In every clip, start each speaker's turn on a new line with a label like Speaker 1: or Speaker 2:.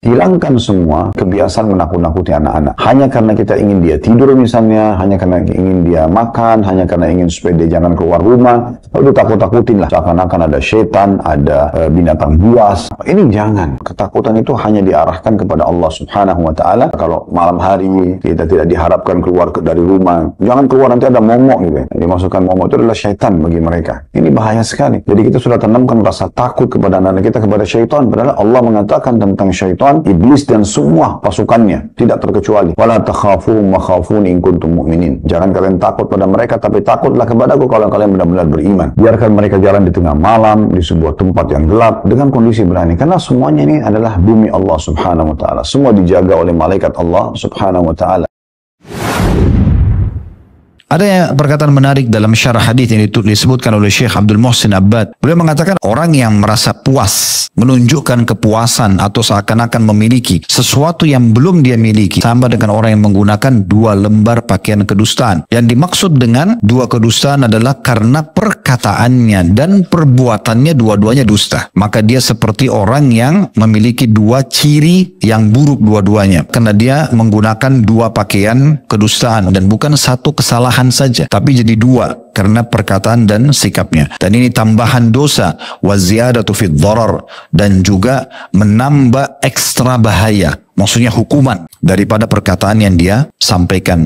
Speaker 1: Hilangkan semua kebiasaan menakut-nakuti anak-anak. Hanya karena kita ingin dia tidur misalnya, hanya karena ingin dia makan, hanya karena ingin supaya dia jangan keluar rumah, lalu takut-takutin lah. Seakan-akan ada setan, ada binatang buas. Ini jangan. Ketakutan itu hanya diarahkan kepada Allah Subhanahu wa Ta'ala. Kalau malam hari kita tidak diharapkan keluar dari rumah, jangan keluar, nanti ada momok gitu. Dimasukkan momok itu adalah syaitan bagi mereka. Ini bahaya sekali. Jadi kita sudah tanamkan rasa takut kepada anak kita kepada syaitan. Padahal Allah mengatakan tentang syaitan, iblis dan semua pasukannya, tidak terkecuali. Wala takhafuhum wa khafuni in kuntum mu'minin. Jangan kalian takut pada mereka, tapi takutlah kepadaku kalau kalian benar-benar beriman. Biarkan mereka jalan di tengah malam, di sebuah tempat yang gelap, dengan kondisi berani. Karena semuanya ini adalah bumi Allah Subhanahu wa Ta'ala. Semua dijaga oleh malaikat Allah Subhanahu wa Ta'ala.
Speaker 2: Ada perkataan menarik dalam syarah hadis yang disebutkan oleh Syekh Abdul Muhsin Abbad. Beliau mengatakan orang yang merasa puas, menunjukkan kepuasan atau seakan-akan memiliki sesuatu yang belum dia miliki, sama dengan orang yang menggunakan 2 lembar pakaian kedustaan. Yang dimaksud dengan 2 kedustaan adalah karena perkataannya dan perbuatannya dua-duanya dusta. Maka dia seperti orang yang memiliki 2 ciri yang buruk dua-duanya. Karena dia menggunakan 2 pakaian kedustaan dan bukan 1 kesalahan saja, tapi jadi 2 karena perkataan dan sikapnya. Dan ini tambahan dosa, wa ziyadatu fid dharar, dan juga menambah ekstra bahaya, maksudnya hukuman daripada perkataan yang dia sampaikan.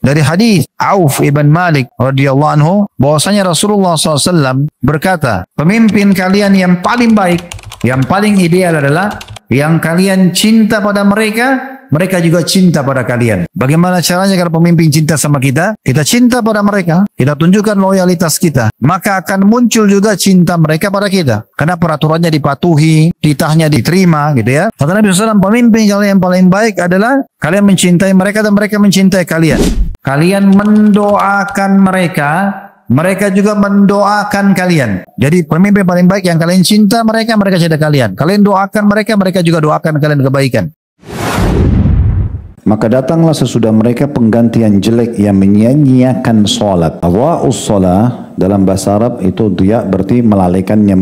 Speaker 2: Dari hadis Auf ibn Malik radhiyallahu anhu bahwasanya Rasulullah SAW berkata, pemimpin kalian yang paling baik, yang paling ideal adalah yang kalian cinta pada mereka, mereka juga cinta pada kalian. Bagaimana caranya kalau pemimpin cinta sama kita? Kita cinta pada mereka, kita tunjukkan loyalitas kita, maka akan muncul juga cinta mereka pada kita. Karena peraturannya dipatuhi, titahnya diterima, gitu ya. Kata Nabi SAW, pemimpin kalian yang paling baik adalah kalian mencintai mereka dan mereka mencintai kalian. Kalian mendoakan mereka, mereka juga mendoakan kalian. Jadi pemimpin paling baik yang kalian cinta mereka, mereka cinta kalian. Kalian doakan mereka, mereka juga doakan kalian kebaikan. Maka datanglah sesudah mereka penggantian jelek yang menyia-nyiakan sholat. Adha'us sholah dalam bahasa Arab itu dia berarti melalaikan, yang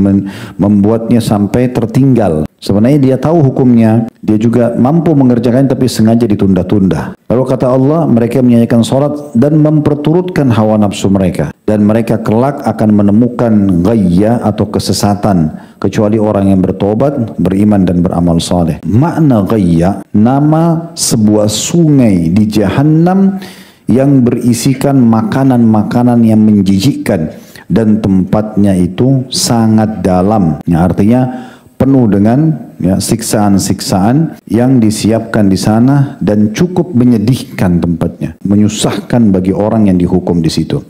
Speaker 2: membuatnya sampai tertinggal. Sebenarnya dia tahu hukumnya, dia juga mampu mengerjakan tapi sengaja ditunda-tunda. Lalu kata Allah, mereka menyanyikan sholat dan memperturutkan hawa nafsu mereka. Dan mereka kelak akan menemukan ghayya atau kesesatan, kecuali orang yang bertobat, beriman dan beramal saleh. Makna ghayya, nama sebuah sungai di Jahannam yang berisikan makanan-makanan yang menjijikkan. Dan tempatnya itu sangat dalam. Ya, artinya penuh dengan siksaan-siksaan yang disiapkan di sana dan cukup menyedihkan tempatnya, menyusahkan bagi orang yang dihukum di situ.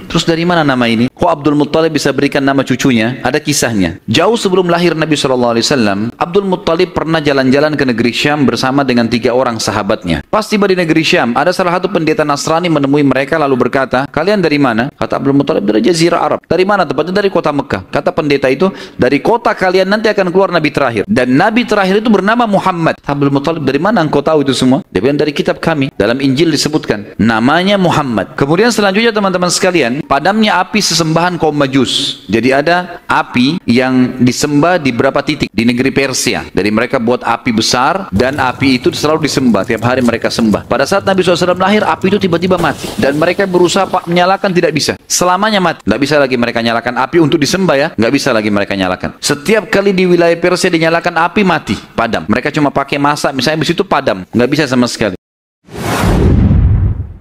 Speaker 3: Terus dari mana nama ini? Kok Abdul Muttalib bisa berikan nama cucunya? Ada kisahnya. Jauh sebelum lahir Nabi SAW, Abdul Muttalib pernah jalan-jalan ke negeri Syam bersama dengan 3 orang sahabatnya. Pas tiba di negeri Syam, ada salah satu pendeta Nasrani menemui mereka lalu berkata, kalian dari mana? Kata Abdul Muttalib, dari Jazirah Arab. Dari mana? Tempatnya dari kota Mekah. Kata pendeta itu, dari kota kalian nanti akan keluar Nabi terakhir. Dan Nabi terakhir itu bernama Muhammad. Abdul Muttalib, dari mana engkau tahu itu semua? Dia bilang, dari kitab kami. Dalam Injil disebutkan, namanya Muhammad. Kemudian selanjutnya teman-teman sekalian, padamnya api sesembahan kaum Majus. Jadi ada api yang disembah di beberapa titik di negeri Persia. Jadi mereka buat api besar dan api itu selalu disembah. Tiap hari mereka sembah. Pada saat Nabi SAW lahir, api itu tiba-tiba mati. Dan mereka berusaha menyalakan, tidak bisa. Selamanya mati. Nggak bisa lagi mereka nyalakan api untuk disembah ya. Nggak bisa lagi mereka nyalakan. Setiap kali di wilayah Persia dinyalakan api, mati. Padam. Mereka cuma pakai masak. Misalnya di situ padam. Nggak bisa sama sekali.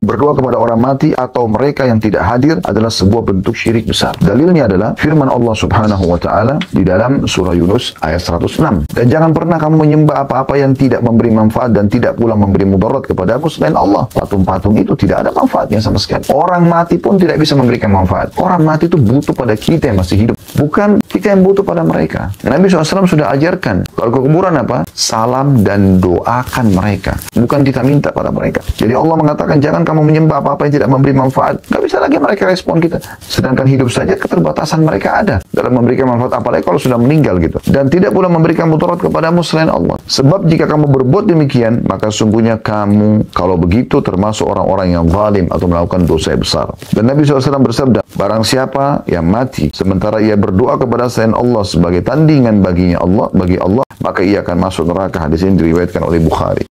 Speaker 1: Berdoa kepada orang mati atau mereka yang tidak hadir adalah sebuah bentuk syirik besar. Dalilnya adalah firman Allah Subhanahu wa Ta'ala di dalam surah Yunus ayat 106. Dan jangan pernah kamu menyembah apa-apa yang tidak memberi manfaat dan tidak pula memberi mudarat kepadamu selain Allah. Patung-patung itu tidak ada manfaatnya sama sekali. Orang mati pun tidak bisa memberikan manfaat. Orang mati itu butuh pada kita yang masih hidup, bukan kita yang butuh pada mereka. Nabi SAW sudah ajarkan, kalau ke kuburan apa? Salam dan doakan mereka, bukan kita minta pada mereka. Jadi Allah mengatakan jangan kamu menyembah apa-apa yang tidak memberi manfaat. Gak bisa lagi mereka respon kita. Sedangkan hidup saja keterbatasan mereka ada dalam memberikan manfaat, apalagi kalau sudah meninggal gitu. Dan tidak pula memberikan mudarat kepadamu selain Allah. Sebab jika kamu berbuat demikian, maka sungguhnya kamu kalau begitu termasuk orang-orang yang zalim atau melakukan dosa besar. Dan Nabi SAW bersabda, barang siapa yang mati sementara ia berdoa kepada selain Allah sebagai tandingan bagi Allah, maka ia akan masuk neraka. Hadis ini diriwayatkan oleh Bukhari.